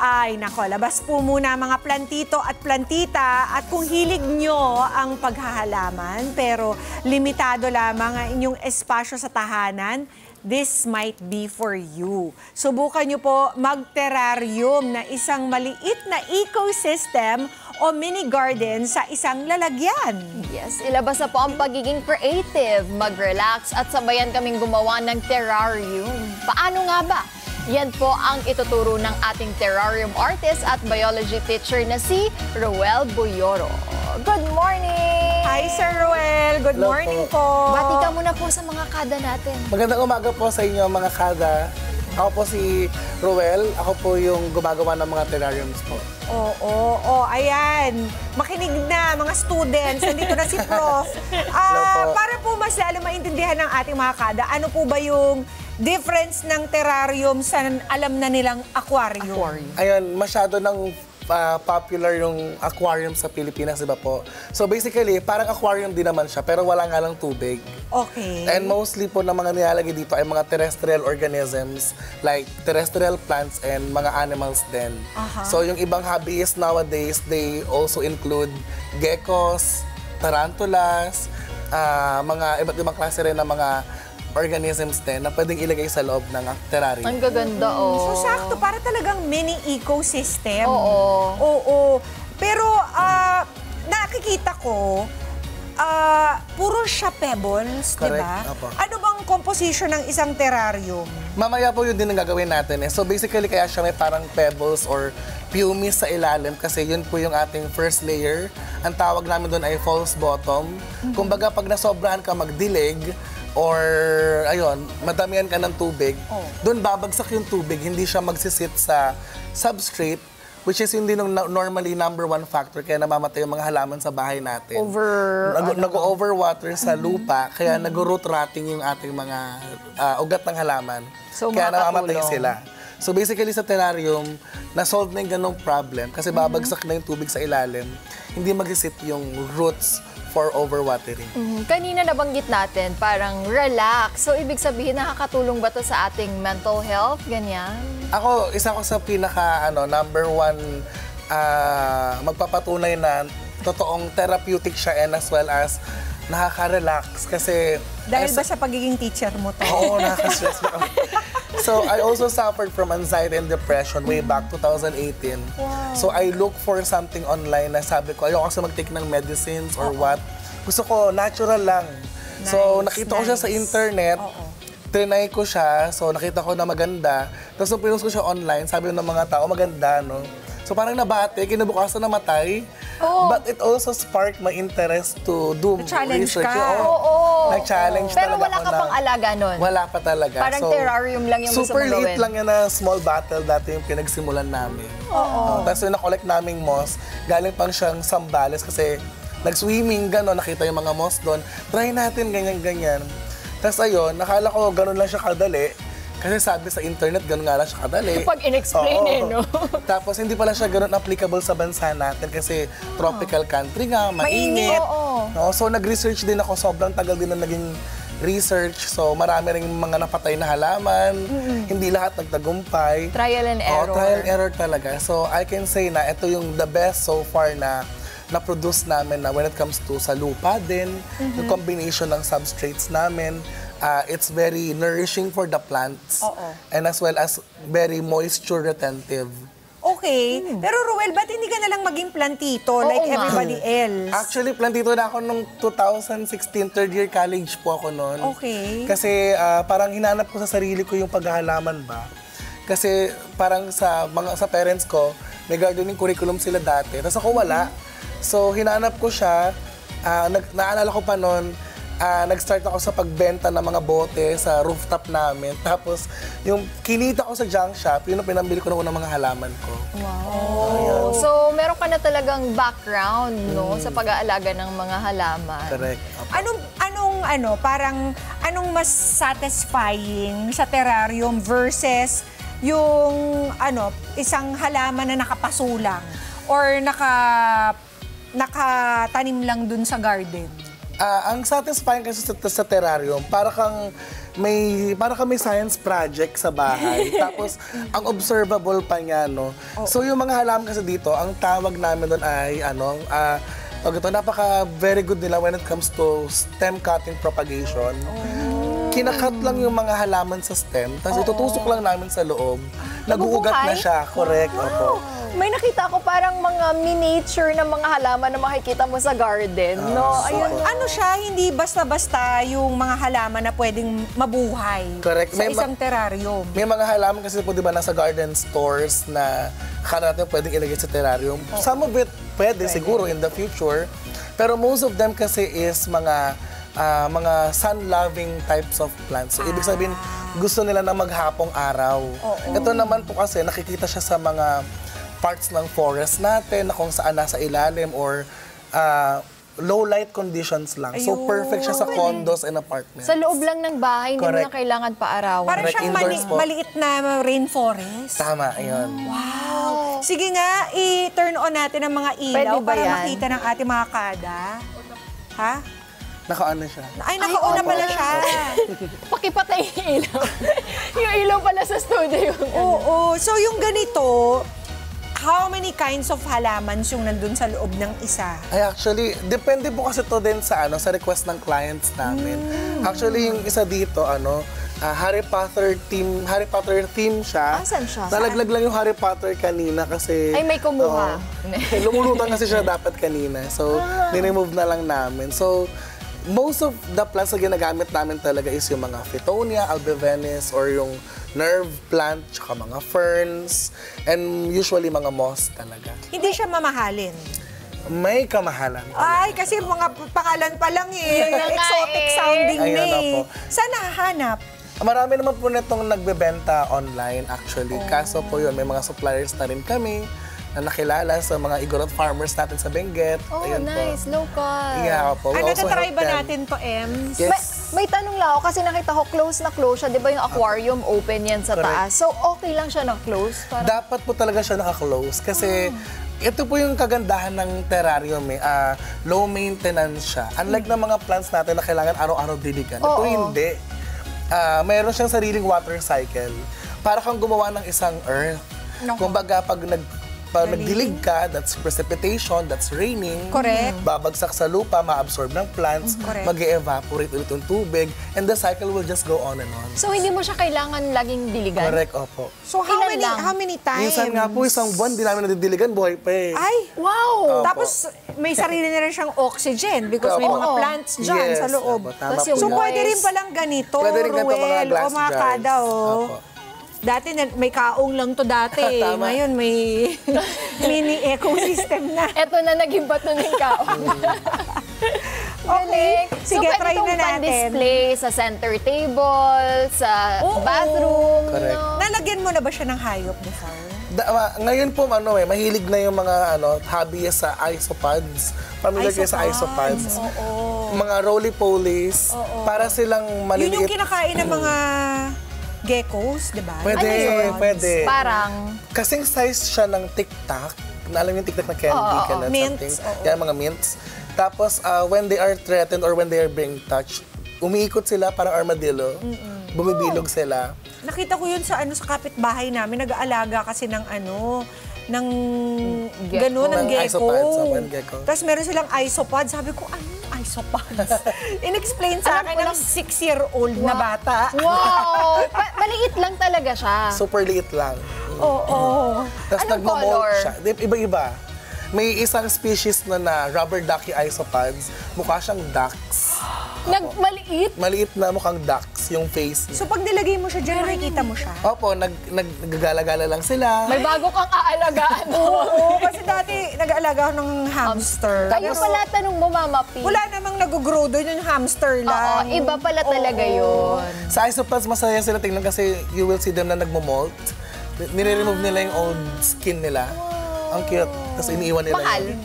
Ay, nako, labas po muna mga plantito at plantita at kung hilig nyo ang paghahalaman pero limitado lamang ang inyong espasyo sa tahanan, this might be for you. Subukan nyo po mag-terrarium na isang maliit na ecosystem o mini garden sa isang lalagyan. Yes, ilabas na po ang pagiging creative, mag-relax at sabayan kaming gumawa ng terrarium. Paano nga ba? Yan po ang ituturo ng ating terrarium artist at biology teacher na si Roel Buyoro. Good morning! Hi, Sir Roel. Good Hello morning po. Bati ka muna po sa mga kada natin. Magandang umaga po sa inyo mga kada. Ako po si Roel. Ako po yung gumagawa ng mga terrariums po. Oo, ayan. Makinig na mga students. Nandito na si Prof. Para po mas lalo maintindihan ng ating mga kada, ano po ba yung difference ng terrarium sa alam na nilang aquarium? Ayun, masyado ng popular yung aquarium sa Pilipinas, diba po? So basically, parang aquarium din naman siya, pero wala nga lang tubig. Okay. And mostly po na mga nilalagay dito ay mga terrestrial organisms, like terrestrial plants and mga animals din. So yung ibang hobbies nowadays, they also include geckos, tarantulas, mga iba't ibang klase rin ng mga organisms din na pwedeng ilagay sa loob ng terrarium. Ang gaganda, oh. So, sakto. Para talagang mini ecosystem. Oo. Pero, nakikita ko, puro siya pebbles, di ba? Opo. Ano bang composition ng isang terrarium? Mamaya po yun din ang gagawin natin eh. So basically, kaya siya may parang pebbles or pumice sa ilalim kasi yun po yung ating first layer. Ang tawag namin doon ay false bottom. Kumbaga, pag nasobrahan ka magdilig, or ayun, madamihan ka ng tubig, doon babagsak yung tubig, hindi siya magsisit sa substrate, which is hindi normally number one factor kaya namamatay yung mga halaman sa bahay natin. Nag-overwater sa lupa, kaya nag-root rotting yung ating mga ugat ng halaman. So, kaya namamatay makakatulong. sila. So basically sa terrarium, na-solve na yung ganong problem kasi babagsak na yung tubig sa ilalim, hindi magsisit yung roots for overwatering. Kanina nabanggit natin, parang relax. So, ibig sabihin, nakakatulong ba to sa ating mental health? Ganyan? Ako, isa ko sa pinaka, number one, magpapatunay na totoong therapeutic siya and as well as nakaka-relax kasi... Dahil ba sa pagiging teacher mo to? Oo, nakaka-stress na kami. So, I also suffered from anxiety and depression way back 2018. Wow. So, I look for something online na sabi ko, ayoko kasi mag-take ng medicines or what. Gusto ko, natural lang. So, nakita ko siya sa internet. Trinay ko siya. So, nakita ko na maganda. Tapos, nung pinost ko siya online, sabi ng mga tao, maganda, no? So, parang nabate, kinabukasan namatay. But it also sparked my interest to do Na-challenge research. ka? Nag-challenge Pero talaga wala ako ka pang alaga nun? Wala pa talaga. Parang terrarium lang yung gusto super mong gawin? liit lang yan na small bottle dati yung pinagsimulan namin. Tapos yung na-collect naming moss, galing pang siyang Sambales kasi nag-swimming, gano'n, nakita yung mga moss doon. Try natin, ganyan-ganyan. Tapos ayun, nakala ko gano'n lang siya kadali. Kasi sabi sa internet, gano'n nga lang siya kadali. Pag in-explain no? Tapos hindi pala siya gano'n applicable sa bansa natin kasi tropical country nga, mainit. No? So nag-research din ako, sobrang tagal din na naging research. So marami ring mga napatay na halaman, hindi lahat nagtagumpay. Trial and error. Trial and error talaga. So I can say na ito yung the best so far na na-produce namin na when it comes to sa lupa din, yung combination ng substrates namin. It's very nourishing for the plants and as well as very moisture retentive. Okay. Pero Roel, ba't hindi ka nalang maging plantito like everybody else? Actually, plantito na ako nung 2016, third year college po ako noon. Okay. Kasi parang hinanap ko sa sarili ko yung paghahalaman ba. Kasi parang sa parents ko, may gardening curriculum sila dati. Tapos ako wala. So hinanap ko siya. Naalala ko pa noon, nag-start ako sa pagbenta ng mga bote sa rooftop namin. Tapos, yung kinita ko sa junk shop, yun ang pinambili ko ng unang mga halaman ko. Wow. So, meron ka na talagang background, no, sa pag-aalaga ng mga halaman. Correct. Anong mas satisfying sa terrarium versus yung isang halaman na nakapasulang or nakatanim lang dun sa garden? Ang satisfying kasi sa terrarium, para kang may science project sa bahay. Tapos, ang observable pa niya, no? So, yung mga halaman kasi dito, ang tawag namin doon ay, very good nila when it comes to stem cutting propagation. Kinakat lang yung mga halaman sa stem, tapos itutusok lang namin sa loob. Nag-uugat na siya, correct. Opo. May nakita ko parang mga miniature na mga halaman na makikita mo sa garden, no? Ayun. Ano siya, hindi basta-basta yung mga halaman na pwedeng mabuhay Correct. sa isang terrarium. May mga halaman kasi po, di ba, nasa garden stores na akala natin pwedeng ilagay sa terrarium. Some of it pwede siguro in the future. Pero most of them kasi is mga sun-loving types of plants. So, ibig sabihin, gusto nila na maghapong araw. Ito naman po kasi, nakikita siya sa mga parts ng forest natin na kung saan nasa ilalim or low light conditions lang. So, perfect siya sa condos and apartments. Sa loob lang ng bahay, hindi mo na Correct. kailangan paarawan. Parang Correct, siyang indoors po. maliit na rainforest. Tama, ayun. Wow! Sige nga, i-turn on natin ang mga ilaw Pwede ba para yan? makita ng ating mga kada. Ha? Nakaano siya. Ay, nakauna pala siya. Pakipatay yung ilaw. Yung ilaw pala sa studio. Oo. So, yung ganito, how many kinds of halamans yung nandun sa loob ng isa? Ay, actually, depende po kasi to din sa sa request ng clients namin. Actually, yung isa dito, Harry Potter theme siya. Saan siya? Nalaglag lang yung Harry Potter kanina kasi... Ay, may kumuha. Lumulutang kasi siya dapat kanina. So, ni-remove na lang namin. So, most of the plants na ginagamit namin talaga is yung mga Fittonia, Albivenis, or yung nerve plant, tsaka mga ferns, and usually mga moss talaga. Hindi siya mamahalin. May kamahalan. Ay, kasi mga pangalan pa lang exotic sounding Ayun na na po. Saan nahahanap? Marami naman po netong nagbebenta online actually. Kaso po yun, may mga suppliers na rin kami na nakilala sa mga Igorot farmers natin sa Benguet. Oh, Ayun nice. Po. Local. Yeah po. We Ano, also tatry help ba them. natin to, Ems? Yes. May tanong lang ako kasi nakita ko close na close siya. Di ba yung aquarium open yan sa Correct. taas? So, okay lang siya na close? Dapat po talaga siya naka-close kasi ito po yung kagandahan ng terrarium low maintenance siya. Unlike ng mga plants natin na kailangan araw-araw diligan. Ito hindi. Mayroon siyang sariling water cycle. Para kang gumawa ng isang earth. Kumbaga, pag nagdilig ka, that's precipitation, that's raining. Correct. Babagsak sa lupa, ma-absorb ng plants, Correct. mag-evaporate ulit yung tubig, and the cycle will just go on and on. So, hindi mo siya kailangan laging diligan? Correct, opo. So, Ilan lang? how many times? Minsan nga po, isang buwan, di namin nadidiligan, buhay pa eh. Ay, Wow! tapos may sarili na rin siyang oxygen because may Opo. mga plants dyan Yes, sa loob. opo, tama Tapos yung So, po yan. pwede rin palang ganito, Pwede rin ganito, mga Ruel, glass o mga jars. kada, Opo. Dati may kaong lang to dati. Tama. Ngayon may mini ecosystem na. Eto na naging bato ng kaon. Okay. Sige, so, try pwede na itong natin. pan-display sa center table, sa Oo. bathroom. Correct. No? Nalagyan mo na ba siya ng hayop before? Ngayon po, mahilig na yung mga hobby sa isopods. Familiar kayo sa isopods. Oo. Mga roly-polies. Para silang Yun yung maliliit. kinakain ng mga geckos, di ba? Pwede, Ano yun? pwede. Parang, Kasing size siya ng tic-tac. Alam yung tic-tac na candy, ganun, Mints, something. oo. Yan, mga mints. Tapos, when they are threatened or when they are being touched, umiikot sila parang armadillo. Bumibilog sila. Nakita ko yun sa sa kapitbahay namin, nag-aalaga kasi ng ng Gecko. gano'n, ng Ng gecko. isopods, ng gecko. Tapos meron silang isopod. Sabi ko, ano yung isopods? In-explain sa akin ng 6-year-old na bata. wow! Maliit lang talaga siya. Super liit lang. Oo. Tapos Anong nagmo-molt color? siya. Iba-iba. May isang species na rubber ducky isopods. Mukha siyang ducks. Maliit? Maliit na mukhang ducks yung face niya. So pag nilagay mo siya dyan, nakikita mo siya? Opo, naggagala-gala lang sila. May bago kang aalagaan. Oo, kasi dati nag-aalaga ako ng hamster. Kayo pala tanong mo, Mama P. Wala namang nag-grow doon yung hamster Oo, lang. iba pala talaga yun. Sa isopods, masaya sila tingnan kasi you will see them na nagmo-molt. Nire-remove nila yung old skin nila. Ang cute. Tapos iniiwan nila Mahal. yun.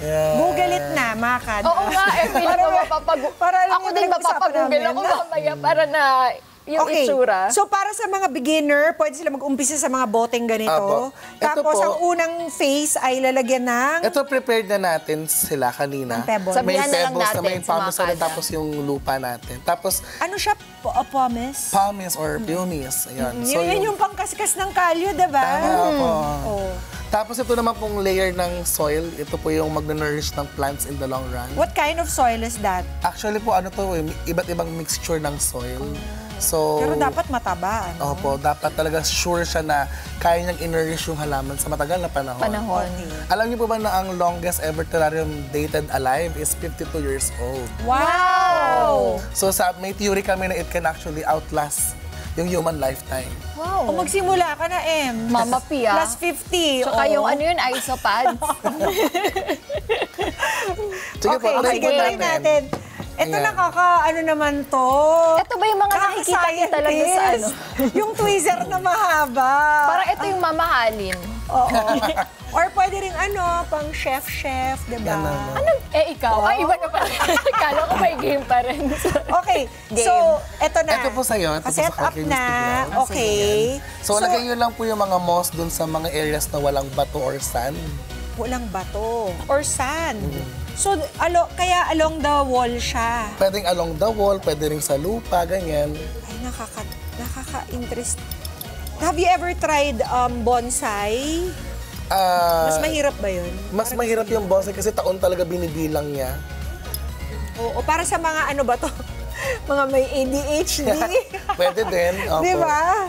Yeah. Google it na, mga kada. Oo nga, feeling ko Para ako din yung pinag-usapan mapapagoogle namin. ako mamaya para na yung itsura. So para sa mga beginner, pwede sila mag-umpisa sa mga boteng ganito. Apo. Ito Tapos po, ang unang phase ay lalagyan ng... Ito prepared na natin sila kanina. Ang pebble. May Sabihan na lang pebbles natin may sa mga pumice ulit, kada. tapos yung lupa natin. Tapos Ano siya? Pumice? pumice or pumice. Ayan. Yun yung pangkaskas ng kalyo, diba? Tama po. Oh. Tapos ito naman pong layer ng soil. Ito po yung mag-nourish ng plants in the long run. What kind of soil is that? Actually po, ano to, iba't ibang mixture ng soil. So, Pero dapat mataba, ano? opo, dapat talaga sure siya na kaya niyang i-nourish yung halaman sa matagal na panahon. Alam niyo po ba na ang longest ever terrarium dated alive is 52 years old? Wow! So may theory kami na it can actually outlast yung human lifetime. Wow. Kung magsimula ka na, Mama Pia. Plus 50. Tsaka oh. yung ano yun, isopads. Sige po, try sige, po try natin. Ito Ayan. ano naman to? Ito ba yung mga nakikita niyo talaga sa ano? Yung tweezer na mahaba. Parang ito yung mamahalin. Oo. Or pwede rin pang chef, diba? Yan na. Ano? Ikaw? Ay, iba na pala. Kala ko may game pa rin. Okay, Game. so eto na. Ito po sa'yo. Ito po Set sa up Kakainis na. Tignan. Okay. So, lagay nyo lang po yung mga moss dun sa mga areas na walang bato or sand. Walang bato or sand. So, kaya along the wall siya. Pwedeng along the wall, pwede rin sa lupa, ganyan. Ay, nakaka-interest. Have you ever tried bonsai? Mas mahirap ba yun? Mas mahirap yung bonsai kasi taon talaga binibilang niya. Oo, para sa mga ano ba to? Mga may ADHD. Pwede din. Opo. Di ba?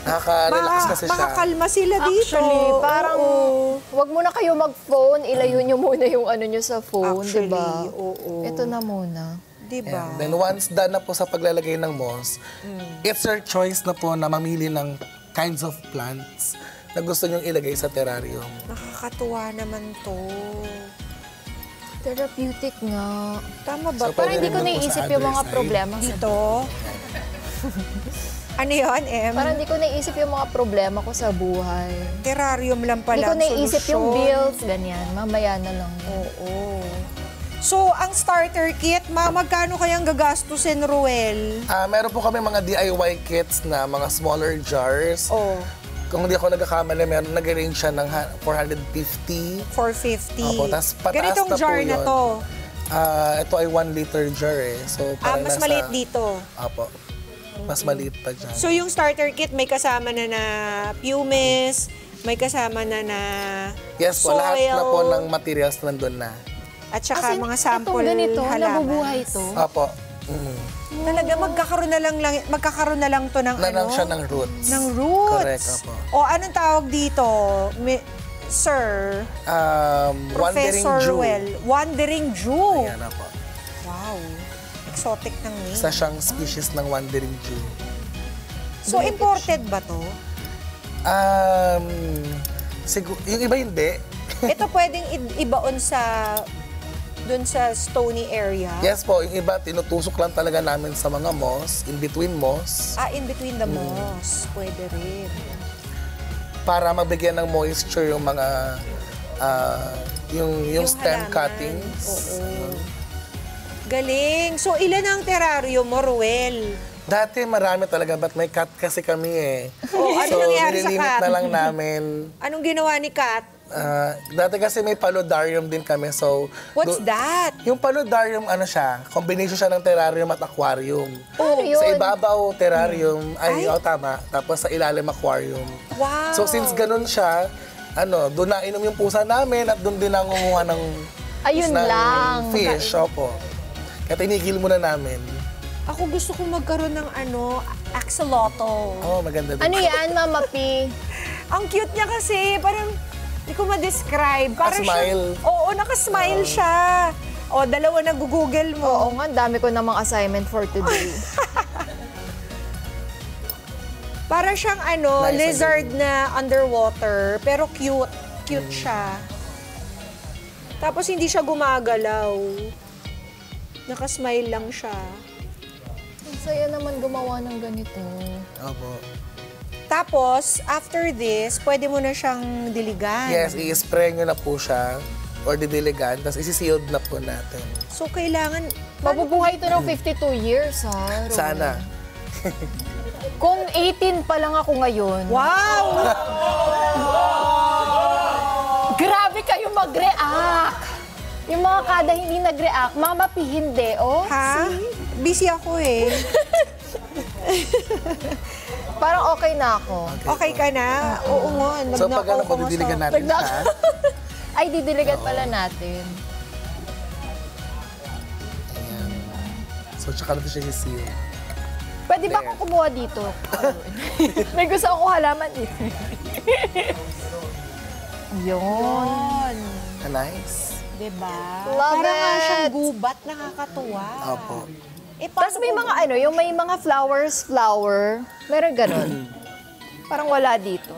Nakaka-relax kasi siya. Makakalma sila dito. Actually, parang Oo. wag muna kayo mag-phone, ilayo nyo muna yung ano nyo sa phone, Actually, di ba? oo. Ito na muna. Di ba? And then once done na po sa paglalagay ng moss, it's your choice na po na mamili ng kinds of plants na gusto nyong ilagay sa terrarium. Nakakatuwa naman to. Therapeutic nga. Tama ba? So, Parang pwede hindi ko rin doon po naisip sa yung other mga side. problema. Dito. Ano yun, Em? Parang hindi ko naisip yung mga problema ko sa buhay. Terrarium lang Hindi pala ko ang naisip yung solusyon. bills, ganyan. Mamaya na lang. Oo. So, ang starter kit, magkano kayang gagastusin, Ruel? Meron po kami mga DIY kits na mga smaller jars. Oh, Kung hindi ako nagkakamali, meron nag-range siya ng 450. 450. Opo, tas pataas Ganitong na po jar na yun. to. Ito ay 1 liter jar eh. So, parang Mas maliit dito. Opo. Mas maliit pa dyan. So, yung starter kit, may kasama na pumice, may kasama na Yes po, soil, lahat na po ng materials nandun na. at saka mga sample itong ganito, halaman. nabubuhay to. Opo. Talaga, magkakaroon na lang to ng Nanang siya ng roots. Ng roots. Correct, opo. O, anong tawag dito? Sir, Wandering Professor Jew. Ruel, Wandering Jew. Ayan, opo. Wow. Exotic ng name. Isa siyang species ng Wandering Jew. So, imported ba to? Yung iba hindi. Ito pwedeng ibaon dun sa stony area? Yes po, yung iba tinutusok lang talaga namin sa mga moss, in between moss, In between the moss. Pwede rin. para mabigyan ng moisture yung mga yung stem halaman. cuttings. Oo. Galing. So, ilan ang terrarium mo, Ruel? Dati marami talaga, but may cut kasi kami eh. Ano nangyari sa nililimit cut? na lang namin. Anong ginawa ni Kat? Dati kasi may paludarium din kami, so... What's that? Yung paludarium, ano siya, combination siya ng terrarium at aquarium. Oh, yun. Sa ibabaw, terrarium, Ay. tama. Tapos sa ilalim, aquarium. Wow. So since ganun siya, doon na inom yung pusa namin at doon din nangunguha ng, Ayun ng lang. fish, opo. Kaya tinigil muna namin. Ako gusto kong magkaroon ng axolotl. Oh, maganda din. Ano yan, Mama P? Ang cute niya kasi, parang hindi ko ma-describe. Parang smile. Oo, nakasmile siya. O, dalawa na Google mo. Oo nga, dami ko namang assignment for today. Para siyang Nice, lizard na underwater, pero cute. Cute siya. Tapos hindi siya gumagalaw. Nakasmile lang siya. Ang saya naman gumawa ng ganito. Opo. Tapos, after this, pwede mo na siyang diligan. Yes, i-spray nyo na po siya or didiligan, tapos isi-sealed na po natin. So, kailangan... Mabubuhay ito ng 52 years, ha? Ro? Sana. Kung 18 pa lang ako ngayon, Wow! grabe kayo mag-react. Yung mga kada hindi nag-react, Mama P hindi, oh. Ha? Busy ako eh. Parang okay na ako. Okay ka na? Oo nga. So pag ano po, Nagnakaw ko nga didiligan sa- natin siya. Ay, didiligan pala natin. Ayan. So tsaka natin siya i-seal. Pwede ba akong kumuha dito? May gusto akong halaman dito. Yun. Nice. Diba? Love Parang nga it. siyang gubat, nakakatuwa. Opo. Tapos may mga ano, yung may mga flower. Meron ganun. Parang wala dito.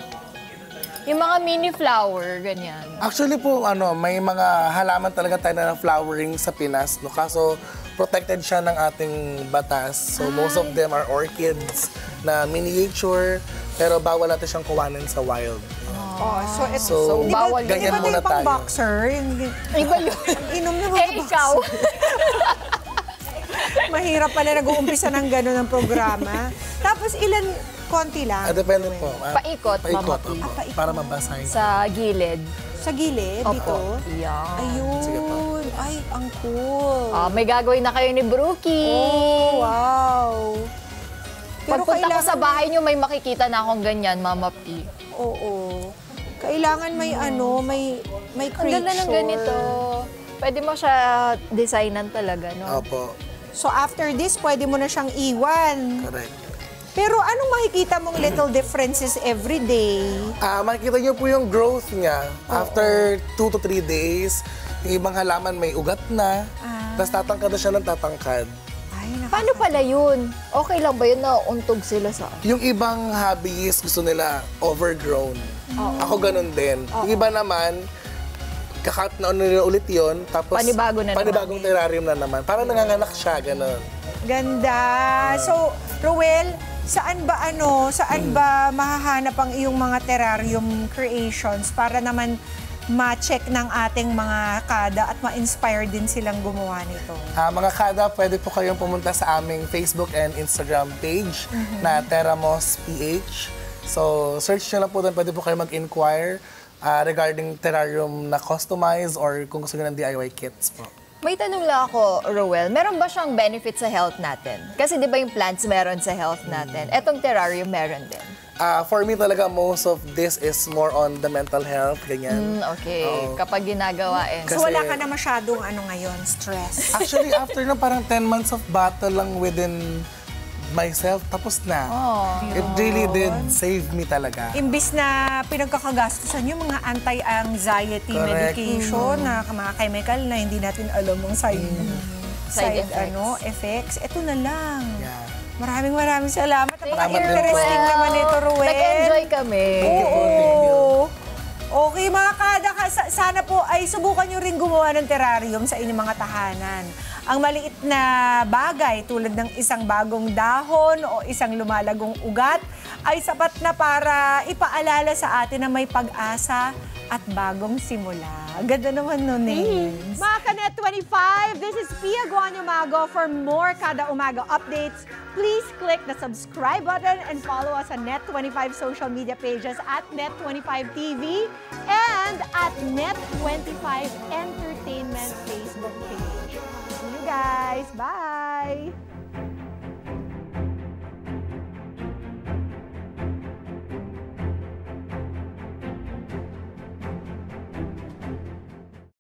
Yung mga mini flower, ganyan. Actually po, may mga halaman talaga tayo na flowering sa Pinas, no? Kaso, protected siya ng ating batas. So, most of them are orchids na miniature, pero bawal natin siyang kuwanin sa wild. Oh, so, So, di ba, bawal ganyan di ba muna yung pang tayo. boxer? Yung, Iba yun. inom ng mga Eh, ikaw. Mahirap pala nag-uumpisa ng gano'n ang programa. Tapos konti lang. Depende po. Paikot, Mama P. opo. paikot. Para mabasahin. Sa gilid. Sa gilid, Opo. dito. Yan. Sige po. Ayun. Ay, ang cool. May gagawin na kayo ni Brookie. Oh, wow. Pagpunta ko sa bahay niyo, may makikita na akong ganyan, Mama P. Oo. Kailangan may may Ang creature. ganda ng ganito. Pwede mo siya designan talaga, no? Opo. So after this, pwede mo na siyang iwan. Correct. Pero anong makikita mong little differences every day? Makikita niyo po yung growth niya. After 2 to 3 days, yung ibang halaman may ugat na, tapos tatangkad na siya ng tatangkad. Ay, Paano pala yun? Okay lang ba yun na untog sila sa... Yung ibang hobbies, gusto nila overgrown. Ako ganun din. Yung iba naman, kakat na nila ulit yun, tapos Panibago na naman. panibagong terrarium na naman. Parang nanganganak siya, ganun. Ganda. So, Roel, saan ba mahahanap ang iyong mga terrarium creations para naman ma-check ng ating mga kada at ma-inspire din silang gumawa nito? Mga kada, pwede po kayong pumunta sa aming Facebook and Instagram page na Terramos PH. So, search nyo lang po doon. Pwede po kayo mag-inquire regarding terrarium na customize or kung gusto nyo ng DIY kits po. May tanong lang ako, Roel. Meron ba siyang benefit sa health natin? Kasi di ba yung plants meron sa health natin? Etong terrarium meron din. For me talaga, most of this is more on the mental health, ganyan. Okay, Oo. kapag ginagawa eh. So, Kasi- wala ka na masyadong ngayon, stress. Actually, after na parang 10 months of battle lang within myself, tapos na. It really did save me talaga. Imbis na pinagkakagastusan yung mga anti-anxiety Correct. medication na mga chemical na hindi natin alam ang side Side effects. effects. Ito na lang. Yeah. Maraming salamat. Salamat din po. Napaka-interesting naman ito, Ruel. Nag-enjoy kami. Oo. Okay, mga kada, sana po ay subukan nyo rin gumawa ng terrarium sa inyong mga tahanan. Ang maliit na bagay tulad ng isang bagong dahon o isang lumalagong ugat ay sapat na para ipaalala sa atin na may pag-asa at bagong simula. Ganda naman nun eh. Mga Kanet 25, this is Pia Guanyo Mago. For more Kada Umaga updates, please click the subscribe button and follow us on Net25 social media pages at Net25TV and at Net25 Entertainment Facebook page. See you guys. Bye!